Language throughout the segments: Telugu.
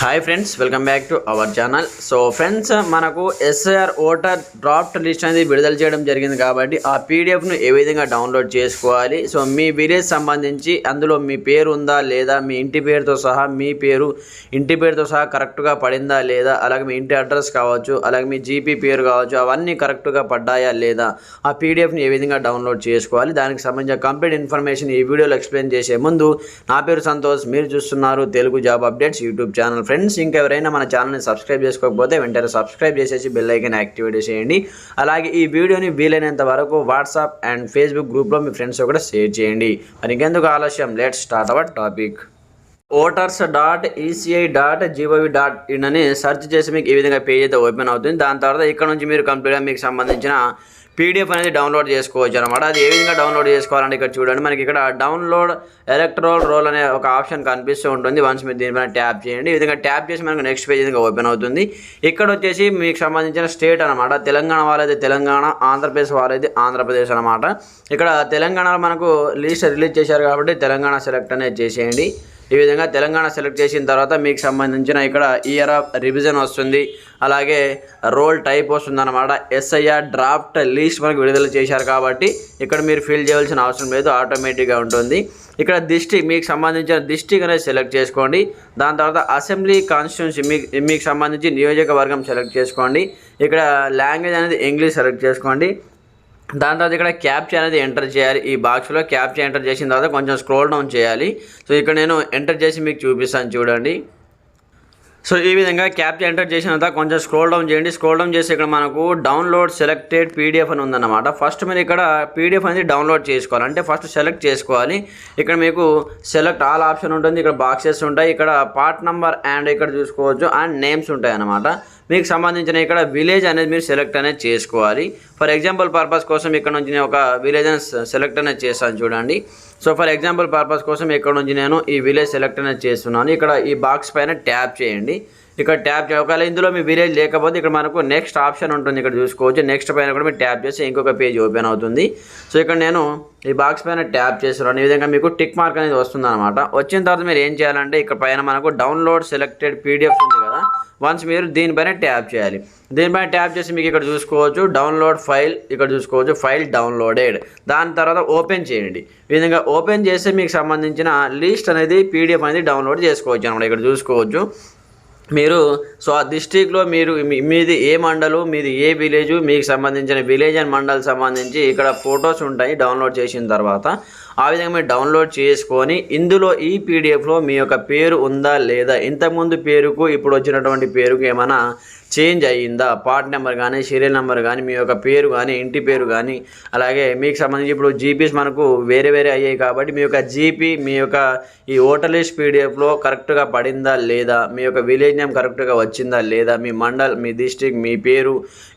Hi friends, welcome back to our channel. So friends, మనకు ఎస్ఐఆర్ ఓటర్ డ్రాఫ్ట్ లిస్ట్ అనేది విడుదల చేయడం జరిగింది కాబట్టి ఆ పీడిఎఫ్ను ఏ విధంగా డౌన్లోడ్ చేసుకోవాలి. సో మీ విలేజ్ సంబంధించి అందులో మీ పేరు ఉందా లేదా, మీ ఇంటి పేరుతో సహా మీ పేరు ఇంటి పేరుతో సహా కరెక్ట్గా పడిందా లేదా, అలాగే మీ ఇంటి అడ్రస్ కావచ్చు, అలాగే మీ జీపీ పేరు కావచ్చు, అవన్నీ కరెక్ట్గా పడ్డాయా లేదా, ఆ పీడిఎఫ్ని ఏ విధంగా డౌన్లోడ్ చేసుకోవాలి, దానికి సంబంధించిన కంప్లీట్ ఇన్ఫర్మేషన్ ఈ వీడియోలో ఎక్స్ప్లెయిన్ చేసే ముందు, నా పేరు సంతోష్, మీరు చూస్తున్నారు Telugu job updates YouTube channel. Friends, ఇంకెవరైనా మన ఛానల్ని సబ్స్క్రైబ్ చేసుకోకపోతే వెంటనే సబ్స్క్రైబ్ చేసేసి బెల్ ఐకాన్ యాక్టివేట్ చేయండి. అలాగే ఈ వీడియోని వీలైనంత వరకు వాట్సాప్ అండ్ ఫేస్బుక్ గ్రూప్లో మీ ఫ్రెండ్స్ కూడా షేర్ చేయండి. మరి ఇంకెందుకు ఆలస్యం, let's start our topic. voters.eci.gov.in అని సెర్చ్ చేసి మీకు ఈ విధంగా పేజ్ అయితే ఓపెన్ అవుతుంది. దాని తర్వాత ఇక్కడ నుంచి మీరు కంప్లీట్గా మీకు సంబంధించిన పీడిఎఫ్ అనేది డౌన్లోడ్ చేసుకోవచ్చు అనమాట. అది ఏ విధంగా డౌన్లోడ్ చేసుకోవాలంటే ఇక్కడ చూడండి, మనకి ఇక్కడ డౌన్లోడ్ ఎలక్ట్రల్ రోల్ అనే ఒక ఆప్షన్ కనిపిస్తూ ఉంటుంది. వన్స్ మీరు దీనిపైన ట్యాప్ చేయండి. ఈ విధంగా ట్యాప్ చేసి మనకు నెక్స్ట్ పేజ్ విధంగా ఓపెన్ అవుతుంది. ఇక్కడ వచ్చేసి మీకు సంబంధించిన స్టేట్ అనమాట. తెలంగాణ వాళ్ళైతే తెలంగాణ, ఆంధ్రప్రదేశ్ వాళ్ళైతే ఆంధ్రప్రదేశ్ అనమాట. ఇక్కడ తెలంగాణలో మనకు లిస్ట్ రిలీజ్ చేశారు కాబట్టి తెలంగాణ సెలెక్ట్ అనేది చేసేయండి. ఈ విధంగా తెలంగాణ సెలెక్ట్ చేసిన తర్వాత మీకు సంబంధించిన ఇక్కడ ఇయర్ ఆఫ్ రివిజన్ వస్తుంది, అలాగే రోల్ టైప్ వస్తుంది అనమాట. ఎస్ఐఆర్ డ్రాఫ్ట్ లిస్ట్ మనకు విడుదల చేశారు కాబట్టి ఇక్కడ మీరు ఫిల్ చేయాల్సిన అవసరం లేదు, ఆటోమేటిక్గా ఉంటుంది. ఇక్కడ డిస్ట్రిక్ట్, మీకు సంబంధించిన డిస్ట్రిక్ట్ అనేది సెలెక్ట్ చేసుకోండి. దాని తర్వాత అసెంబ్లీ కాన్స్టిట్యూన్సీ, మీకు సంబంధించి నియోజకవర్గం సెలెక్ట్ చేసుకోండి. ఇక్కడ లాంగ్వేజ్ అనేది ఇంగ్లీష్ సెలెక్ట్ చేసుకోండి. దాని తర్వాత ఇక్కడ క్యాప్చా అనేది ఎంటర్ చేయాలి. ఈ బాక్స్లో క్యాప్చా ఎంటర్ చేసిన తర్వాత కొంచెం స్క్రోల్ డౌన్ చేయాలి. సో ఇక్కడ నేను ఎంటర్ చేసి మీకు చూపిస్తాను చూడండి. సో ఈ విధంగా క్యాప్చా ఎంటర్ చేసిన తర్వాత కొంచెం స్క్రోల్ డౌన్ చేయండి. స్క్రోల్ డౌన్ చేసి ఇక్కడ మనకు డౌన్లోడ్ సెలెక్టెడ్ పీడిఎఫ్ అని ఉందన్నమాట. ఫస్ట్ మీరు ఇక్కడ పీడిఎఫ్ అనేది డౌన్లోడ్ చేసుకోవాలి, అంటే ఫస్ట్ సెలెక్ట్ చేసుకోవాలి. ఇక్కడ మీకు సెలెక్ట్ ఆల్ ఆప్షన్ ఉంటుంది, ఇక్కడ బాక్సెస్ ఉంటాయి, ఇక్కడ పార్ట్ నెంబర్ అండ్ ఇక్కడ చూసుకోవచ్చు అండ్ నేమ్స్ ఉంటాయి అన్నమాట. మీకు సంబంధించిన ఇక్కడ విలేజ్ అనేది మీరు సెలెక్ట్ అనేది చేసుకోవాలి. ఫర్ ఎగ్జాంపుల్ పర్పస్ కోసం ఇక్కడ నుంచి నేను ఒక విలేజ్ అనేది సెలెక్ట్ అనేది చేస్తాను చూడండి. సో ఫర్ ఎగ్జాంపుల్ పర్పస్ కోసం ఇక్కడ నుంచి నేను ఈ విలేజ్ సెలెక్ట్ అనేది చేస్తున్నాను. ఇక్కడ ఈ బాక్స్ పైన ట్యాప్ చేయండి. ఇక్కడ ట్యాప్ చేయాలి. ఒకవేళ ఇందులో మీ విలేజ్ లేకపోతే ఇక్కడ మనకు నెక్స్ట్ ఆప్షన్ ఉంటుంది, ఇక్కడ చూసుకోవచ్చు. నెక్స్ట్ పైన కూడా మీరు ట్యాప్ చేస్తే ఇంకొక పేజ్ ఓపెన్ అవుతుంది. సో ఇక్కడ నేను ఈ బాక్స్ పైన ట్యాప్ చేస్తున్నాను. ఈ విధంగా మీకు టిక్ మార్క్ అనేది వస్తుంది అనమాట. వచ్చిన తర్వాత మీరు ఏం చేయాలంటే ఇక్కడ పైన మనకు డౌన్లోడ్ సెలెక్టెడ్ పీడిఎఫ్ ఉంది కదా, వన్స్ మీరు దీనిపైన ట్యాప్ చేయాలి. దీనిపైన ట్యాప్ చేసి మీకు ఇక్కడ చూసుకోవచ్చు డౌన్లోడ్ ఫైల్, ఇక్కడ చూసుకోవచ్చు ఫైల్ డౌన్లోడెడ్. దాని తర్వాత ఓపెన్ చేయండి. ఈ విధంగా ఓపెన్ చేస్తే మీకు సంబంధించిన లిస్ట్ అనేది పీడిఎఫ్ అనేది డౌన్లోడ్ చేసుకోవచ్చు అనమాట. ఇక్కడ చూసుకోవచ్చు మీరు. సో ఆ డిస్ట్రిక్ట్లో మీరు మీది ఏ మండలు, మీది ఏ విలేజు, మీకు సంబంధించిన విలేజ్ అండ్ మండల్ సంబంధించి ఇక్కడ ఫొటోస్ ఉంటాయి డౌన్లోడ్ చేసిన తర్వాత. ఆ విధంగా మీరు డౌన్లోడ్ చేసుకొని ఇందులో ఈ పీడిఎఫ్లో మీ యొక్క పేరు ఉందా లేదా, ఇంతకుముందు పేరుకు ఇప్పుడు వచ్చినటువంటి పేరుకు ఏమైనా చేంజ్ అయ్యిందా, పార్ట్ నెంబర్ కానీ సీరియల్ నెంబర్ కానీ మీ యొక్క పేరు కానీ ఇంటి పేరు కానీ, అలాగే మీకు సంబంధించి ఇప్పుడు జీపీస్ మనకు వేరే వేరే అయ్యాయి కాబట్టి మీ యొక్క జీపీ మీ యొక్క ఈ ఓటర్ లిస్ట్ పీడిఎఫ్లో కరెక్ట్గా పడిందా లేదా, మీ యొక్క విలేజ్ నేమ్ కరెక్ట్గా వచ్చిందా లేదా, మీ మండల్, మీ డిస్ట్రిక్ట్, మీ పేరు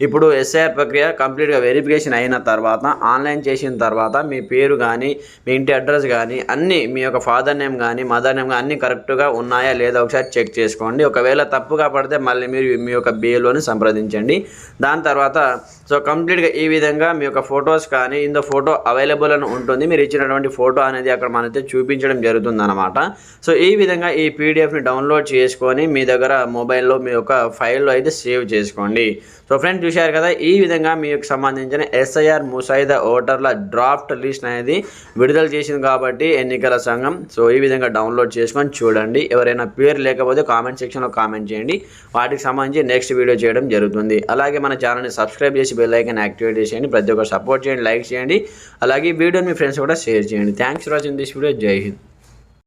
ఇప్పుడు ఎస్ఐఆర్ ప్రక్రియ కంప్లీట్గా వెరిఫికేషన్ అయిన తర్వాత, ఆన్లైన్ చేసిన తర్వాత మీ పేరు కానీ మీ ఇంటి అడ్రస్ కానీ అన్నీ, మీ యొక్క ఫాదర్ నేమ్ కానీ మదర్ నేమ్ కానీ అన్నీ కరెక్ట్గా ఉన్నాయా లేదా ఒకసారి చెక్ చేసుకోండి. ఒకవేళ తప్పుగా పడితే మళ్ళీ మీరు మీ యొక్క బిఏలోని సంప్రదించండి. దాని తర్వాత సో కంప్లీట్గా ఈ విధంగా మీ యొక్క ఫొటోస్ కానీ ఇందులో ఫోటో అవైలబుల్ అని ఉంటుంది. మీరు ఇచ్చినటువంటి ఫోటో అనేది అక్కడ మనైతే చూపించడం జరుగుతుంది అనమాట. సో ఈ విధంగా ఈ పీడిఎఫ్ని డౌన్లోడ్ చేసుకొని మీ దగ్గర మొబైల్లో మీ యొక్క ఫైల్లో అయితే సేవ్ చేసుకోండి. సో ఫ్రెండ్స్, చూశారు కదా, ఈ విధంగా మీకు సంబంధించిన ఎస్ఐఆర్ ముసాయిదా ఓటర్ల డ్రాఫ్ట్ లిస్ట్ అనేది విడుదల చేసింది కాబట్టి ఎన్నికల సంఘం. సో ఈ విధంగా డౌన్లోడ్ చేసుకొని చూడండి. ఎవరైనా పేరు లేకపోతే కామెంట్ సెక్షన్లో కామెంట్ చేయండి, వాటికి సంబంధించి నెక్స్ట్ వీడియో చేయడం జరుగుతుంది. అలాగే మన ఛానల్ని సబ్స్క్రైబ్ చేసి బెల్ ఐకాన్ యాక్టివేట్ చేయండి. ప్రతి ఒక్కరు సపోర్ట్ చేయండి, లైక్ చేయండి, అలాగే ఈ వీడియోని మీ ఫ్రెండ్స్ కూడా షేర్ చేయండి. Thanks for watching this video. జై హింద్.